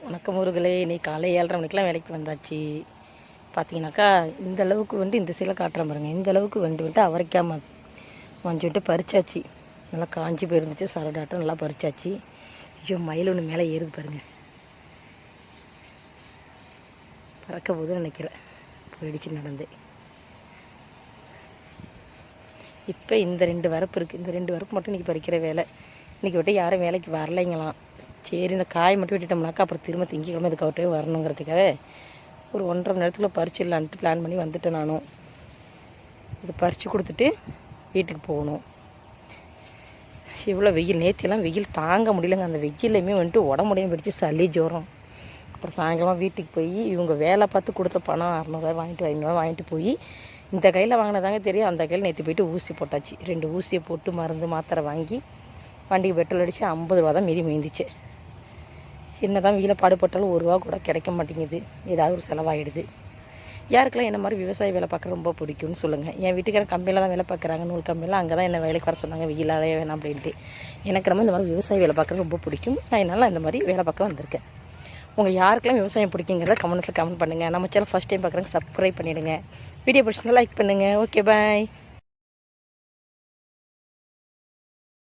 வணக்கம் ஊர்களே. இன்னைக்கு காலை 7:30 மணிக்கெலாம் வேலைக்கு வந்தாச்சு. பார்த்தீங்கன்னாக்கா இந்த அளவுக்கு வந்து இந்த சைடில் காட்டுறேன் பாருங்கள். இந்த அளவுக்கு வந்துட்டு அவரைக்காய் மஞ்சுட்டு பறிச்சாச்சு. நல்லா காஞ்சி போயிருந்துச்சு. சரடாட்டம் நல்லா பறிச்சாச்சு. ஐயோ, மயில் ஒன்று மேலே ஏறுது பாருங்கள். பறக்க போதுன்னு நினைக்கிறேன். போயிடுச்சு நடந்து. இப்போ இந்த 2 வரப்பு இருக்குது. இந்த 2 வரப்பு மட்டும் இன்றைக்கி பறிக்கிற வேலை. இன்றைக்கி விட்டு யாரும் வேலைக்கு வரலைங்களாம். சரி, இந்த காய் மட்டும் விட்டுட்டோம்னாக்கா அப்புறம் திரும்ப திங்கக்கிழமை இதுக்காகவே வரணுங்கிறதுக்காக ஒரு 1.5 மணி நேரத்தில் பறிச்சிடலான்ட்டு பிளான் பண்ணி வந்துட்டேன். நானும் இது பறித்து கொடுத்துட்டு வீட்டுக்கு போகணும். இவ்வளோ வெயில், நேற்றெல்லாம் வெயில் தாங்க முடியலைங்க. அந்த வெயிலையுமே வந்துட்டு உடம்புடையும் பிடிச்சி சளி ஜோரம். அப்புறம் சாயங்காலம் வீட்டுக்கு போய் இவங்க வேலை பார்த்து கொடுத்த பணம் 600 வாங்கிட்டு 500 வாங்கிட்டு போய் இந்த கையில் வாங்கினதாங்க தெரியும். அந்த கையில் நேற்று போய்ட்டு ஊசி போட்டாச்சு. 2 ஊசியை போட்டு மருந்து மாத்திரை வாங்கி வண்டிக்கு பெட்ரோல் அடித்து 50 ரூபா தான் மீறி மீந்துச்சு. என்ன தான் வீல பாடுபட்டாலும் 1 ரூபா கூட கிடைக்க மாட்டேங்குது. ஏதாவது ஒரு செலவாகிடுது. யாருக்கெல்லாம் என்ன மாதிரி விவசாய வேலை பார்க்க ரொம்ப பிடிக்கும்னு சொல்லுங்கள். என் வீட்டுக்காரன் கம்பெனியில் தான் வேலை பார்க்குறாங்க, நூல் கம்பெனியில். அங்கே தான் என்ன வேலைக்கு வர சொன்னாங்க, வெயிலாலே வேணாம் அப்படின்ட்டு. எனக்கு ரொம்ப இந்த மாதிரி விவசாய வேலை பார்க்குறது ரொம்ப பிடிக்கும். நான் என்னால் இந்த மாதிரி வேலை பார்க்க வந்திருக்கேன். உங்கள் யாருக்கெல்லாம் விவசாயம் பிடிக்குங்கிறத கமெண்ட்ஸில் கமெண்ட் பண்ணுங்கள். நம்ம சேனல் ஃபஸ்ட் டைம் பார்க்குறேங்க, சப்ஸ்கிரைப் பண்ணிவிடுங்க. வீடியோ பிடிச்சிருந்தா லைக் பண்ணுங்கள். ஓகே, பாய்.